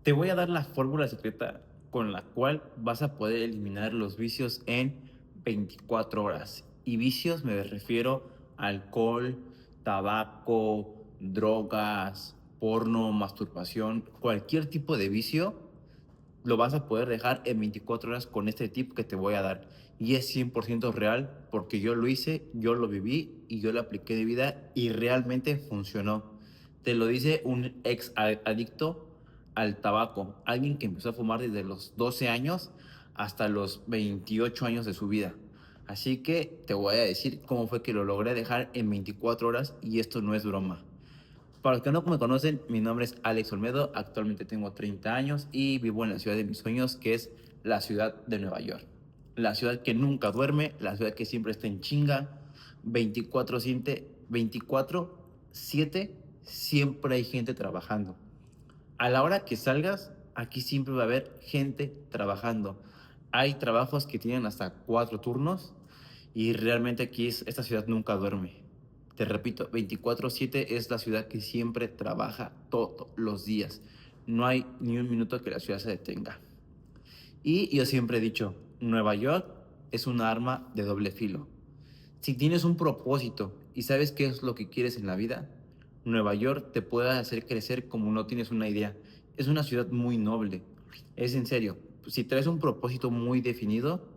Te voy a dar la fórmula secreta con la cual vas a poder eliminar los vicios en 24 horas. Y vicios me refiero a alcohol, tabaco, drogas, porno, masturbación, cualquier tipo de vicio lo vas a poder dejar en 24 horas con este tip que te voy a dar. Y es 100% real porque yo lo hice, yo lo viví y yo lo apliqué de vida y realmente funcionó. Te lo dice un ex adicto al tabaco, alguien que empezó a fumar desde los 12 años hasta los 28 años de su vida. Así que te voy a decir cómo fue que lo logré dejar en 24 horas y esto no es broma. Para los que no me conocen, mi nombre es Alex Olmedo, actualmente tengo 30 años y vivo en la ciudad de mis sueños, que es la ciudad de Nueva York. La ciudad que nunca duerme, la ciudad que siempre está en chinga, 24/7, 24/7, siempre hay gente trabajando. A la hora que salgas, aquí siempre va a haber gente trabajando. Hay trabajos que tienen hasta 4 turnos y realmente esta ciudad nunca duerme. Te repito, 24/7 es la ciudad que siempre trabaja todos los días. No hay ni un minuto que la ciudad se detenga. Y yo siempre he dicho, Nueva York es un arma de doble filo. Si tienes un propósito y sabes qué es lo que quieres en la vida, Nueva York te puede hacer crecer como no tienes una idea. Es una ciudad muy noble. Es en serio. Si traes un propósito muy definido,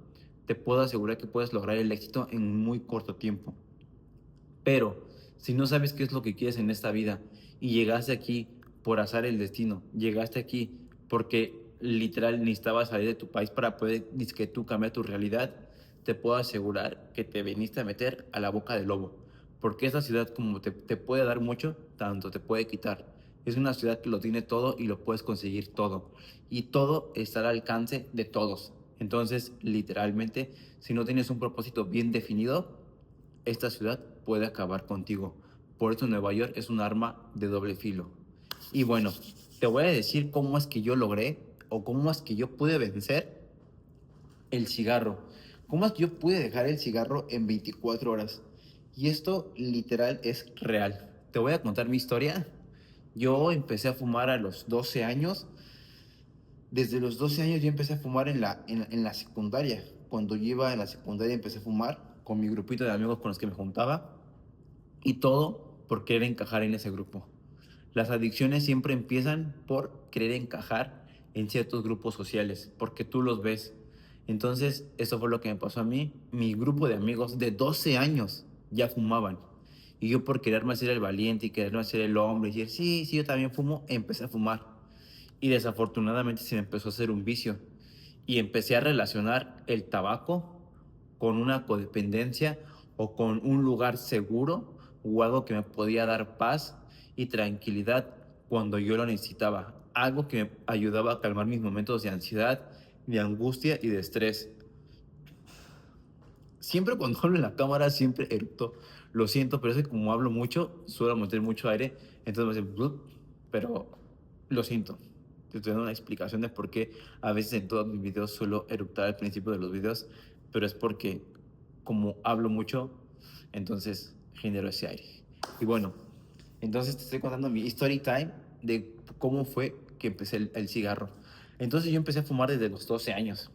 te puedo asegurar que puedes lograr el éxito en muy corto tiempo. Pero si no sabes qué es lo que quieres en esta vida y llegaste aquí por azar el destino, llegaste aquí porque literal necesitabas salir de tu país para poder que tú cambiar tu realidad, te puedo asegurar que te viniste a meter a la boca del lobo. Porque esta ciudad como te puede dar mucho, tanto te puede quitar. Es una ciudad que lo tiene todo y lo puedes conseguir todo. Y todo está al alcance de todos. Entonces, literalmente, si no tienes un propósito bien definido, esta ciudad puede acabar contigo. Por eso Nueva York es un arma de doble filo. Y bueno, te voy a decir cómo es que yo logré o cómo es que yo pude vencer el cigarro. ¿Cómo es que yo pude dejar el cigarro en 24 horas? Y esto literal es real. Te voy a contar mi historia. Yo empecé a fumar a los 12 años. Desde los 12 años yo empecé a fumar en la secundaria. Cuando yo iba en la secundaria empecé a fumar con mi grupito de amigos con los que me juntaba. Y todo por querer encajar en ese grupo. Las adicciones siempre empiezan por querer encajar en ciertos grupos sociales, porque tú los ves. Entonces, eso fue lo que me pasó a mí. Mi grupo de amigos de 12 años ya fumaban. Y yo por quererme hacer el valiente y quererme hacer el hombre y decir, sí, sí, yo también fumo, empecé a fumar. Y desafortunadamente se me empezó a hacer un vicio. Y empecé a relacionar el tabaco con una codependencia o con un lugar seguro o algo que me podía dar paz y tranquilidad cuando yo lo necesitaba. Algo que me ayudaba a calmar mis momentos de ansiedad, de angustia y de estrés. Siempre cuando hablo en la cámara, siempre eructo. Lo siento, pero es que como hablo mucho, suelo meter mucho aire, entonces me hace... "Blup", pero lo siento. Te estoy dando una explicación de por qué a veces en todos mis videos suelo eructar al principio de los videos, pero es porque como hablo mucho, entonces genero ese aire. Y bueno, entonces te estoy contando mi story time de cómo fue que empecé el cigarro. Entonces yo empecé a fumar desde los 12 años.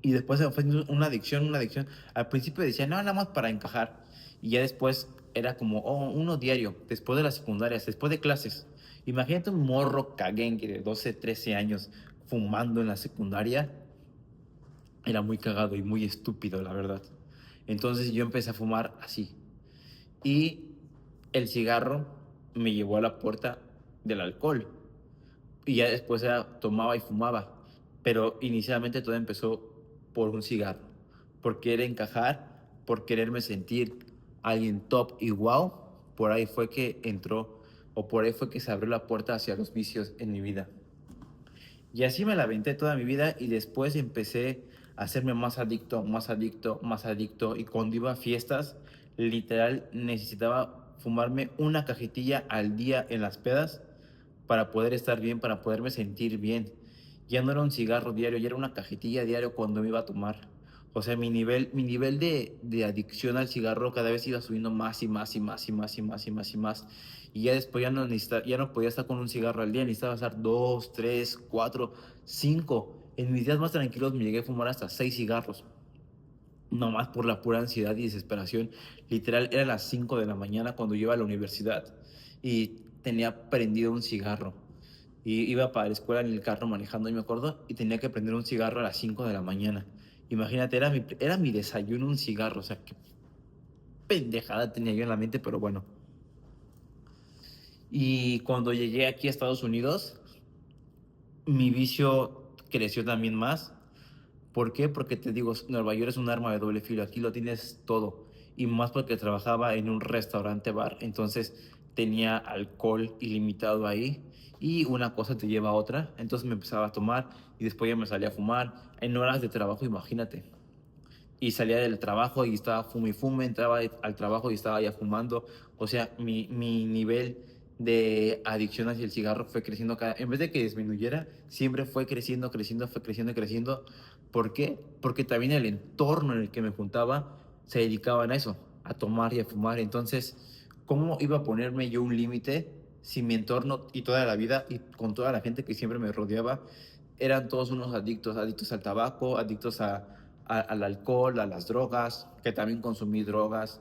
Y después se fue una adicción, una adicción. Al principio decía, no, nada más para encajar. Y ya después era como, oh, uno diario, después de las secundarias, después de clases. Imagínate un morro caguengue de 12 13 años fumando en la secundaria. Era muy cagado y muy estúpido, la verdad. Entonces yo empecé a fumar así. Y el cigarro me llevó a la puerta del alcohol. Y ya después tomaba y fumaba. Pero inicialmente todo empezó por un cigarro. Por querer encajar, por quererme sentir alguien top y wow. Por ahí fue que entró, o por ahí fue que se abrió la puerta hacia los vicios en mi vida. Y así me la aventé toda mi vida y después empecé a hacerme más adicto, más adicto, más adicto. Y cuando iba a fiestas, literal necesitaba fumarme una cajetilla al día en las pedas para poder estar bien, para poderme sentir bien. Ya no era un cigarro diario, ya era una cajetilla diario cuando me iba a tomar. O sea, mi nivel de adicción al cigarro cada vez iba subiendo más y más y más y más y más y más y más. Y ya después ya no podía estar con un cigarro al día, necesitaba estar dos, tres, cuatro, cinco. En mis días más tranquilos me llegué a fumar hasta seis cigarros, nomás por la pura ansiedad y desesperación. Literal, eran las 5 de la mañana cuando yo iba a la universidad y tenía prendido un cigarro. Y iba para la escuela en el carro manejando, y me acuerdo, y tenía que prender un cigarro a las 5 de la mañana. Imagínate, era mi desayuno un cigarro, o sea, qué pendejada tenía yo en la mente, pero bueno. Y cuando llegué aquí a Estados Unidos, mi vicio creció también más. ¿Por qué? Porque te digo, Nueva York es un arma de doble filo, aquí lo tienes todo. Y más porque trabajaba en un restaurante bar, entonces tenía alcohol ilimitado ahí y una cosa te lleva a otra. Entonces me empezaba a tomar y después ya me salía a fumar en horas de trabajo, imagínate. Y salía del trabajo y estaba fume y fume, entraba al trabajo y estaba ya fumando. O sea, mi nivel de adicción hacia el cigarro fue creciendo en vez de que disminuyera, siempre fue creciendo, creciendo, fue creciendo, creciendo. ¿Por qué? Porque también el entorno en el que me juntaba se dedicaban a eso, a tomar y a fumar. Entonces, ¿cómo iba a ponerme yo un límite si mi entorno y toda la vida y con toda la gente que siempre me rodeaba eran todos unos adictos, adictos al tabaco, adictos al alcohol, a las drogas, que también consumí drogas?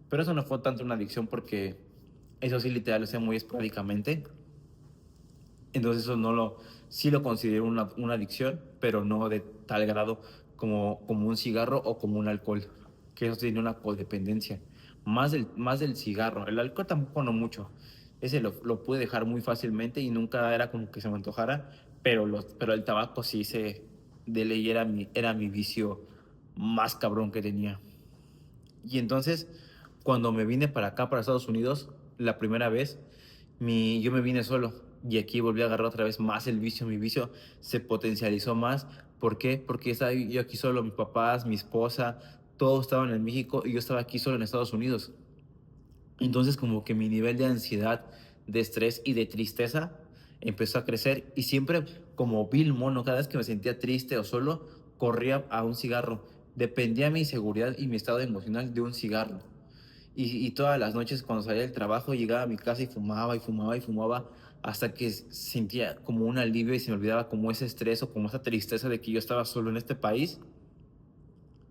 Pero eso no fue tanto una adicción porque eso sí literal lo hacía muy esporádicamente. Entonces eso no lo, sí lo considero una adicción, pero no de tal grado como un cigarro o como un alcohol, que eso tiene una codependencia. Más del cigarro. El alcohol tampoco no mucho. Ese lo pude dejar muy fácilmente y nunca era como que se me antojara, pero el tabaco sí de ley era mi vicio más cabrón que tenía. Y entonces, cuando me vine para acá, para Estados Unidos, la primera vez, yo me vine solo y aquí volví a agarrar otra vez más el vicio. Mi vicio se potencializó más. ¿Por qué? Porque estaba yo aquí solo, mis papás, mi esposa, todos estaban en México y yo estaba aquí solo en Estados Unidos. Entonces, como que mi nivel de ansiedad, de estrés y de tristeza empezó a crecer y siempre como vil mono, cada vez que me sentía triste o solo, corría a un cigarro. Dependía mi seguridad y mi estado emocional de un cigarro. Y todas las noches cuando salía del trabajo llegaba a mi casa y fumaba y fumaba y fumaba hasta que sentía como un alivio y se me olvidaba como ese estrés o como esa tristeza de que yo estaba solo en este país.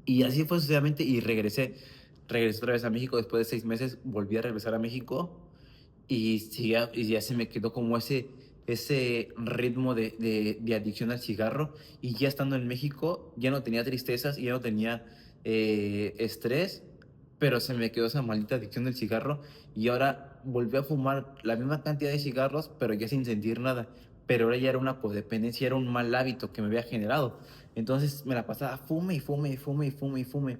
Y así fue sucesivamente y regresé otra vez a México después de 6 meses, volví a regresar a México y ya se me quedó como ese ritmo de adicción al cigarro. Y ya estando en México, ya no tenía tristezas y ya no tenía estrés, pero se me quedó esa maldita adicción del cigarro. Y ahora volví a fumar la misma cantidad de cigarros, pero ya sin sentir nada. Pero ahora ya era una codependencia, era un mal hábito que me había generado. Entonces me la pasaba fume y fume y fume y fume y fume.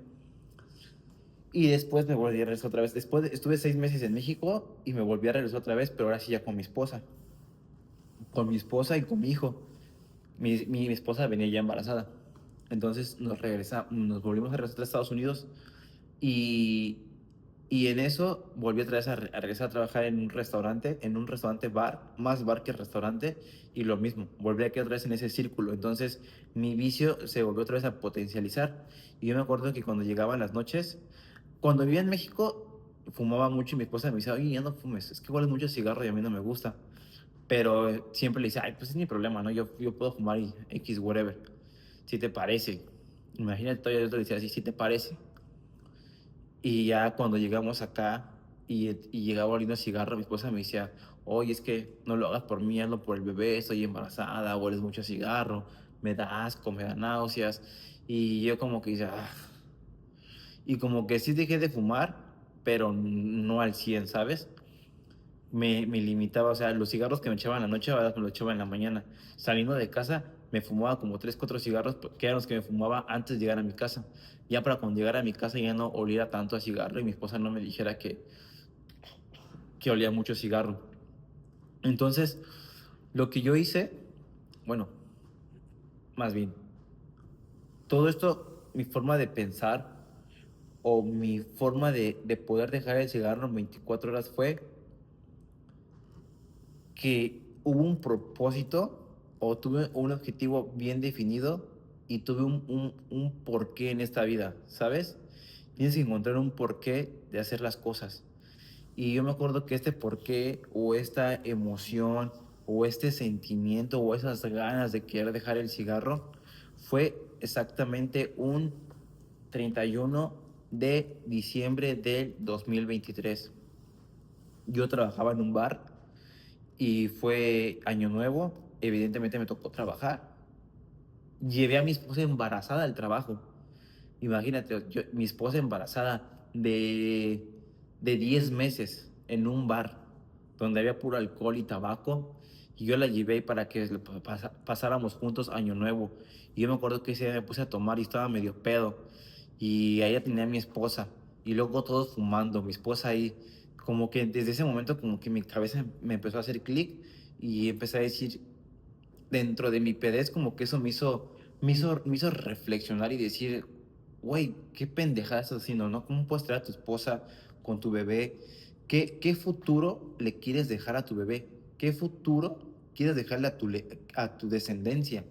Y después me volví a regresar otra vez. Estuve 6 meses en México y me volví a regresar otra vez, pero ahora sí ya con mi esposa. Con mi esposa y con mi hijo. Mi esposa venía ya embarazada. Entonces nos volvimos a regresar a Estados Unidos y, y en eso volví otra vez a regresar a trabajar en un restaurante bar, más bar que restaurante, y lo mismo, volví aquí otra vez en ese círculo. Entonces mi vicio se volvió otra vez a potencializar. Y yo me acuerdo que cuando llegaban las noches, cuando vivía en México, fumaba mucho y mi esposa me decía, oye, ya no fumes, es que hueles mucho a cigarro y a mí no me gusta. Pero siempre le decía, ay, pues es mi problema, ¿no? Yo puedo fumar y X, whatever. Si te parece. Imagínate, todavía yo te decía así, si te parece. Y ya cuando llegamos acá y llegaba oliendo a cigarro, mi esposa me decía, oye, es que no lo hagas por mí, hazlo por el bebé, estoy embarazada, hueles mucho a cigarro, me da asco, me da náuseas. Y yo como que decía, "Ah". Y como que sí dejé de fumar, pero no al 100, ¿sabes? Me limitaba, o sea, los cigarros que me echaba en la noche, ahora me los echaba en la mañana. Saliendo de casa, me fumaba como 3 4 cigarros, que eran los que me fumaba antes de llegar a mi casa. Ya para cuando llegara a mi casa ya no oliera tanto a cigarro y mi esposa no me dijera que olía mucho a cigarro. Entonces, lo que yo hice, bueno, más bien, todo esto, mi forma de pensar o mi forma de poder dejar el cigarro en 24 horas fue que hubo un propósito o tuve un objetivo bien definido y tuve un porqué en esta vida, ¿sabes? Tienes que encontrar un porqué de hacer las cosas. Y yo me acuerdo que este porqué o esta emoción o este sentimiento o esas ganas de querer dejar el cigarro fue exactamente un 31 de diciembre del 2023. Yo trabajaba en un bar y fue año nuevo, evidentemente me tocó trabajar. Llevé a mi esposa embarazada al trabajo. Imagínate, mi esposa embarazada de 10 meses en un bar donde había puro alcohol y tabaco. Y yo la llevé para que pasáramos juntos Año Nuevo. Y yo me acuerdo que ese día me puse a tomar y estaba medio pedo. Y ahí tenía a mi esposa. Y luego todos fumando, mi esposa ahí. Como que desde ese momento como que mi cabeza me empezó a hacer clic y empecé a decir, dentro de mi pedez, como que eso me hizo reflexionar y decir, güey, qué pendejada estás haciendo, ¿no? ¿Cómo puedes traer a tu esposa con tu bebé? ¿Qué futuro le quieres dejar a tu bebé? ¿Qué futuro quieres dejarle a tu descendencia?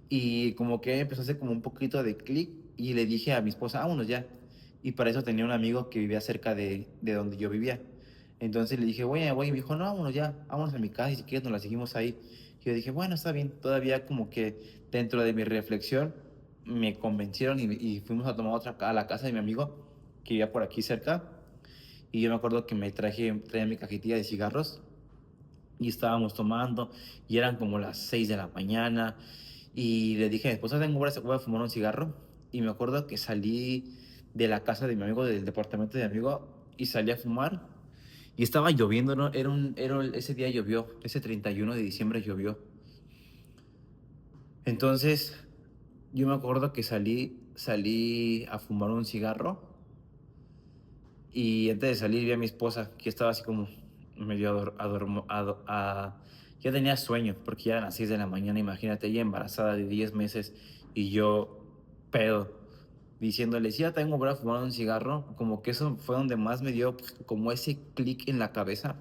Y como que empezó a hacer como un poquito de clic y le dije a mi esposa, vámonos ya. Y para eso tenía un amigo que vivía cerca de donde yo vivía. Entonces le dije, güey, y me dijo, no, vámonos ya, vámonos a mi casa y si quieres nos la seguimos ahí. Y yo dije, bueno, está bien. Todavía como que dentro de mi reflexión me convencieron y fuimos a tomar a la casa de mi amigo que vivía por aquí cerca. Y yo me acuerdo que traía mi cajetilla de cigarros y estábamos tomando y eran como las 6 de la mañana y le dije, pues voy a fumar un cigarro y me acuerdo que salí de la casa de mi amigo, del departamento de mi amigo y salí a fumar y estaba lloviendo, ¿no? Ese día llovió, ese 31 de diciembre llovió. Entonces yo me acuerdo que salí a fumar un cigarro y antes de salir vi a mi esposa que estaba así como medio ya tenía sueño porque ya eran las 6 de la mañana, imagínate, ella embarazada de 10 meses y yo pedo, diciéndole, si ya tengo para fumar un cigarro, como que eso fue donde más me dio como ese clic en la cabeza.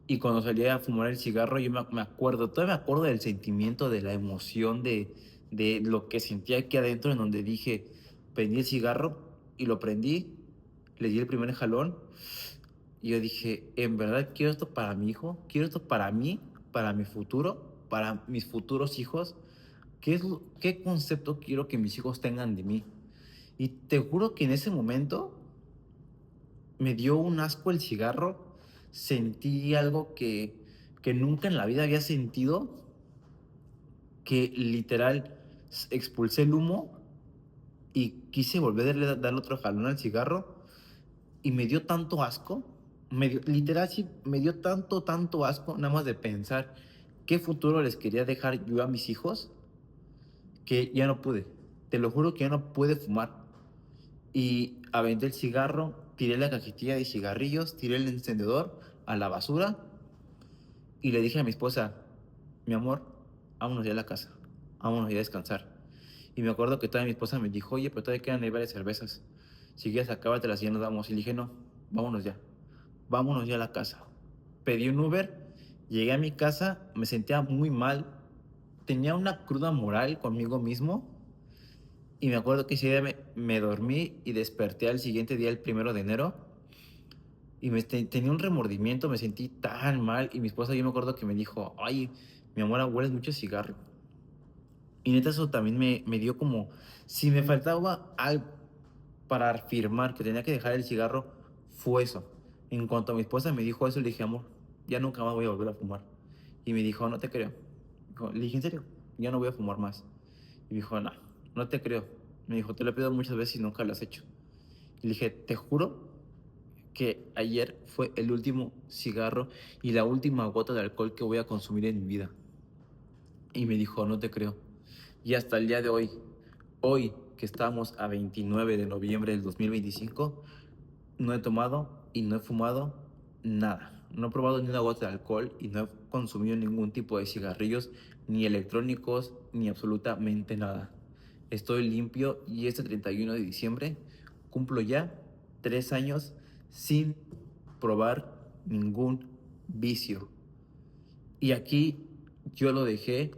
Y cuando salí a fumar el cigarro, yo me acuerdo, todavía me acuerdo del sentimiento, de la emoción, de lo que sentía aquí adentro, en donde dije, prendí el cigarro y lo prendí, le di el primer jalón y yo dije, en verdad quiero esto para mi hijo, quiero esto para mí, para mi futuro, para mis futuros hijos. ¿Qué concepto quiero que mis hijos tengan de mí? Y te juro que en ese momento me dio un asco el cigarro, sentí algo que nunca en la vida había sentido, que literal expulsé el humo y quise volver a darle otro jalón al cigarro y me dio tanto asco, literal sí, me dio tanto asco nada más de pensar qué futuro les quería dejar yo a mis hijos, que ya no pude, te lo juro que ya no pude fumar. Y aventé el cigarro, tiré la cajetilla de cigarrillos, tiré el encendedor a la basura y le dije a mi esposa, mi amor, vámonos ya a la casa, vámonos ya a descansar. Y me acuerdo que todavía mi esposa me dijo, oye, pero todavía quedan ahí varias cervezas. Si quieres, acábatelas y ya nos vamos. Y le dije, no, vámonos ya a la casa. Pedí un Uber, llegué a mi casa, me sentía muy mal, tenía una cruda moral conmigo mismo. Y me acuerdo que ese día me dormí y desperté al siguiente día, el 1 de enero, y tenía un remordimiento, me sentí tan mal. Y mi esposa, yo me acuerdo que me dijo, ay, mi amor, hueles mucho a cigarro. Y neta, eso también me dio como, si me faltaba algo para afirmar que tenía que dejar el cigarro, fue eso. En cuanto a mi esposa me dijo eso, le dije, amor, ya nunca más voy a volver a fumar. Y me dijo, no te creo. Le dije, ¿en serio? Ya no voy a fumar más. Y me dijo, no, no te creo. Me dijo, te lo he pedido muchas veces y nunca lo has hecho. Y le dije, te juro que ayer fue el último cigarro y la última gota de alcohol que voy a consumir en mi vida. Y me dijo, no te creo. Y hasta el día de hoy que estamos a 29 de noviembre del 2025, no he tomado y no he fumado nada. No he probado ni una gota de alcohol y no he consumido ningún tipo de cigarrillos, ni electrónicos, ni absolutamente nada. Estoy limpio y este 31 de diciembre cumplo ya 3 años sin probar ningún vicio. Y aquí yo lo dejé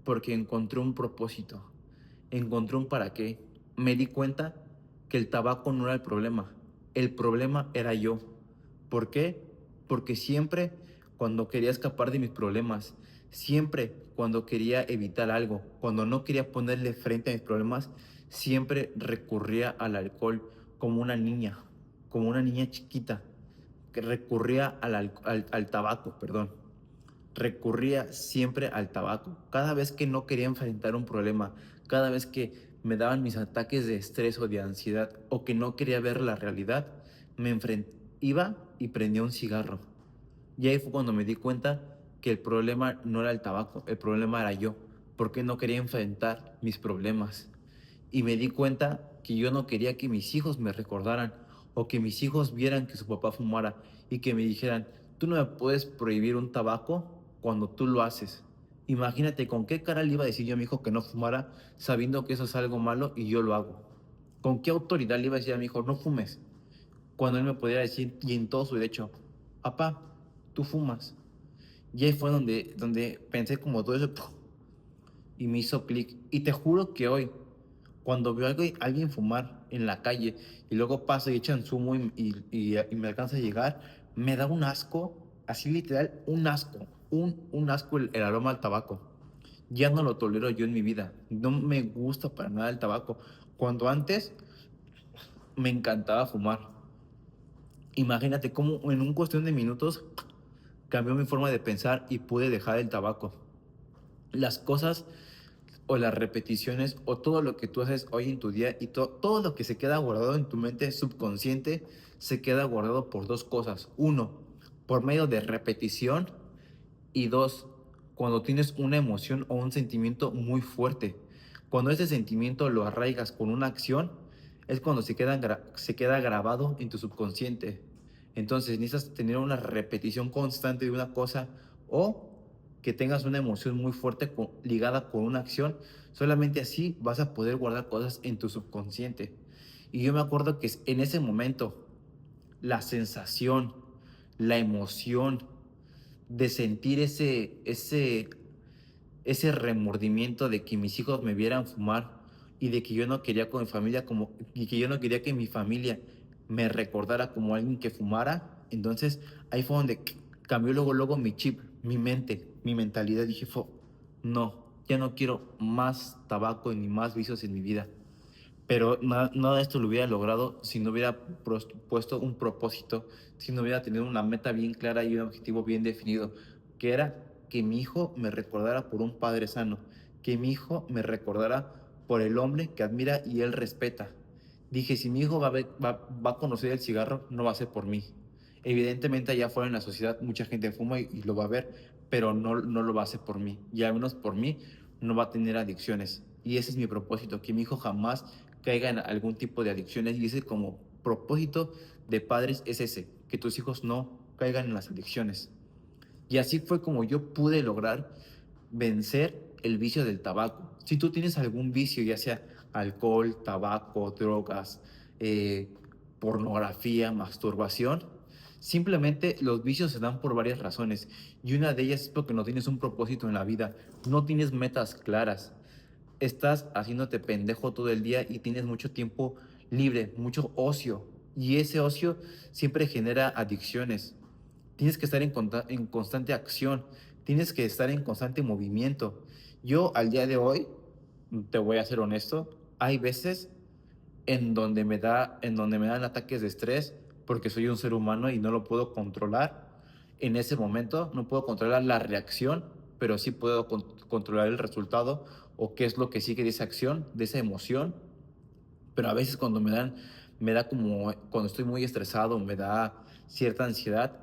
porque encontré un propósito, encontré un para qué. Me di cuenta que el tabaco no era el problema era yo. ¿Por qué? Porque siempre cuando quería escapar de mis problemas, siempre cuando quería evitar algo, cuando no quería ponerle frente a mis problemas, siempre recurría al alcohol como una niña chiquita, que recurría al tabaco, perdón. Recurría siempre al tabaco. Cada vez que no quería enfrentar un problema, cada vez que me daban mis ataques de estrés o de ansiedad o que no quería ver la realidad, iba y prendía un cigarro. Y ahí fue cuando me di cuenta que el problema no era el tabaco, el problema era yo, porque no quería enfrentar mis problemas. Y me di cuenta que yo no quería que mis hijos me recordaran o que mis hijos vieran que su papá fumara y que me dijeran, tú no me puedes prohibir un tabaco cuando tú lo haces. Imagínate con qué cara le iba a decir yo a mi hijo que no fumara sabiendo que eso es algo malo y yo lo hago. ¿Con qué autoridad le iba a decir a mi hijo no fumes? Cuando él me podía decir, y en todo su derecho, papá, tú fumas. Y ahí fue donde pensé como todo eso ¡puf! Y me hizo clic. Y te juro que hoy, cuando veo a alguien fumar en la calle y luego pasa y echan zumo y me alcanza a llegar, me da un asco, así literal, un asco, un asco el aroma al tabaco. Ya no lo tolero yo en mi vida. No me gusta para nada el tabaco. Cuando antes me encantaba fumar. Imagínate cómo en un cuestión de minutos cambió mi forma de pensar y pude dejar el tabaco. Las cosas o las repeticiones o todo lo que tú haces hoy en tu día y todo lo que se queda guardado en tu mente subconsciente se queda guardado por dos cosas. Uno, por medio de repetición y dos, cuando tienes una emoción o un sentimiento muy fuerte. Cuando ese sentimiento lo arraigas con una acción, es cuando se queda grabado en tu subconsciente. Entonces necesitas tener una repetición constante de una cosa o que tengas una emoción muy fuerte ligada con una acción. Solamente así vas a poder guardar cosas en tu subconsciente. Y yo me acuerdo que en ese momento, la sensación, la emoción, de sentir ese remordimiento de que mis hijos me vieran fumar y de que yo no quería con mi familia y que yo no quería que mi familia me recordara como alguien que fumara. Entonces ahí fue donde cambió luego mi chip, mi mente, mi mentalidad. Dije, no, ya no quiero más tabaco ni más vicios en mi vida. Pero nada de esto lo hubiera logrado si no hubiera puesto un propósito, si no hubiera tenido una meta bien clara y un objetivo bien definido, que era que mi hijo me recordara por un padre sano, que mi hijo me recordara por el hombre que admira y él respeta. Dije, si mi hijo va a conocer el cigarro, no va a ser por mí. Evidentemente allá afuera en la sociedad mucha gente fuma y lo va a ver, pero no lo va a hacer por mí. Y al menos por mí no va a tener adicciones. Y ese es mi propósito, que mi hijo jamás caiga en algún tipo de adicciones. Y ese como propósito de padres es ese, que tus hijos no caigan en las adicciones. Y así fue como yo pude lograr vencer el vicio del tabaco. Si tú tienes algún vicio, ya sea alcohol, tabaco, drogas, eh, pornografía, masturbación, simplemente los vicios se dan por varias razones. Y una de ellas es porque no tienes un propósito en la vida, no tienes metas claras. Estás haciéndote pendejo todo el día y tienes mucho tiempo libre, mucho ocio. Y ese ocio siempre genera adicciones. Tienes que estar en constante acción, tienes que estar en constante movimiento. Yo al día de hoy, te voy a ser honesto, hay veces en donde me dan ataques de estrés porque soy un ser humano y no lo puedo controlar. En ese momento no puedo controlar la reacción, pero sí puedo controlar el resultado o qué es lo que sigue de esa acción, de esa emoción. Pero a veces me da como, cuando estoy muy estresado, me da cierta ansiedad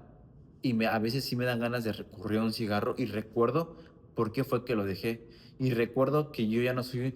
y a veces sí me dan ganas de recurrir a un cigarro y recuerdo por qué fue que lo dejé. Y recuerdo que yo ya no soy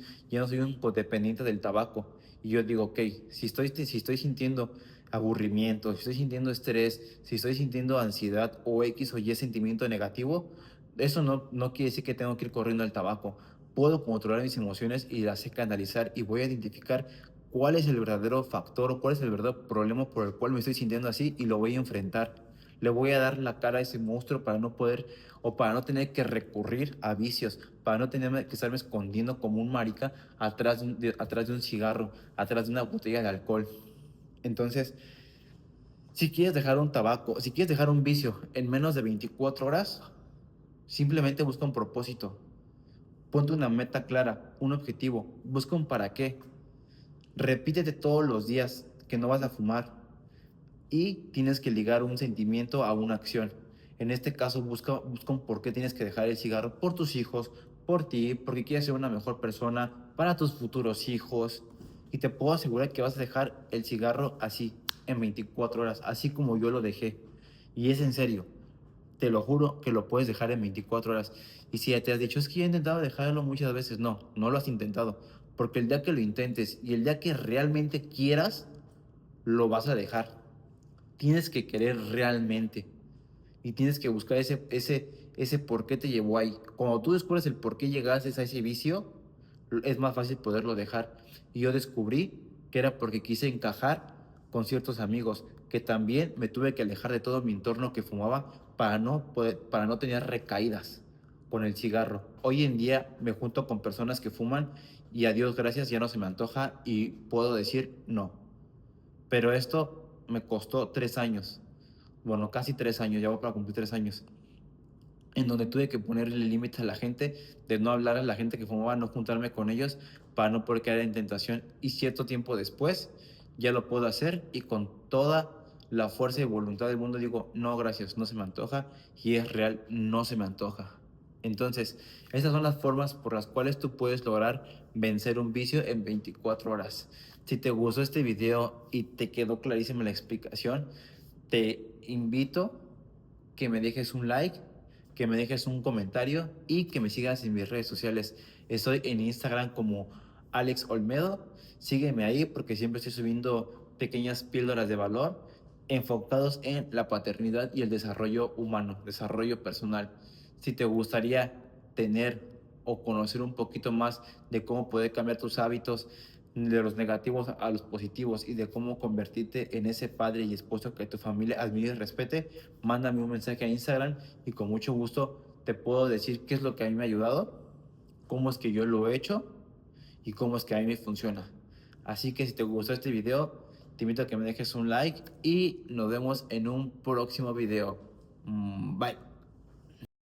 un codependiente del tabaco. Y yo digo, ok, si estoy sintiendo aburrimiento, si estoy sintiendo estrés, si estoy sintiendo ansiedad o X o Y sentimiento negativo, eso no quiere decir que tengo que ir corriendo al tabaco. Puedo controlar mis emociones y las sé canalizar y voy a identificar cuál es el verdadero factor o cuál es el verdadero problema por el cual me estoy sintiendo así y lo voy a enfrentar. Le voy a dar la cara a ese monstruo para no poder o para no tener que recurrir a vicios, para no tener que estarme escondiendo como un marica atrás de un cigarro, atrás de una botella de alcohol. Entonces, si quieres dejar un tabaco, si quieres dejar un vicio en menos de 24 horas, simplemente busca un propósito. Ponte una meta clara, un objetivo, busca un para qué. Repítete todos los días que no vas a fumar y tienes que ligar un sentimiento a una acción. En este caso, busca un por qué tienes que dejar el cigarro por tus hijos, por ti, porque quieres ser una mejor persona para tus futuros hijos. Y te puedo asegurar que vas a dejar el cigarro así, en 24 horas, así como yo lo dejé. Y es en serio, te lo juro que lo puedes dejar en 24 horas. Y si ya te has dicho, es que yo he intentado dejarlo muchas veces, no, no lo has intentado. Porque el día que lo intentes y el día que realmente quieras, lo vas a dejar. Tienes que querer realmente y tienes que buscar ese por qué te llevó ahí. Cuando tú descubres el por qué llegaste a ese vicio, es más fácil poderlo dejar. Y yo descubrí que era porque quise encajar con ciertos amigos, que también me tuve que alejar de todo mi entorno que fumaba para no tener recaídas con el cigarro. Hoy en día me junto con personas que fuman y a Dios gracias ya no se me antoja y puedo decir no. Pero esto me costó 3 años, bueno, casi 3 años, ya voy para cumplir 3 años, en donde tuve que ponerle límites a la gente, de no hablar a la gente que fumaba, no juntarme con ellos para no poder caer en tentación. Y cierto tiempo después ya lo puedo hacer y con toda la fuerza y voluntad del mundo digo, no, gracias, no se me antoja y es real, no se me antoja. Entonces, esas son las formas por las cuales tú puedes lograr vencer un vicio en 24 horas. Si te gustó este video y te quedó clarísima la explicación, te invito que me dejes un like, que me dejes un comentario y que me sigas en mis redes sociales. Estoy en Instagram como Alex Olmedo. Sígueme ahí porque siempre estoy subiendo pequeñas píldoras de valor enfocados en la paternidad y el desarrollo humano, desarrollo personal. Si te gustaría tener o conocer un poquito más de cómo poder cambiar tus hábitos, de los negativos a los positivos y de cómo convertirte en ese padre y esposo que tu familia admire y respete, mándame un mensaje a Instagram y con mucho gusto te puedo decir qué es lo que a mí me ha ayudado, cómo es que yo lo he hecho y cómo es que a mí me funciona. Así que si te gustó este video, te invito a que me dejes un like y nos vemos en un próximo video. Bye.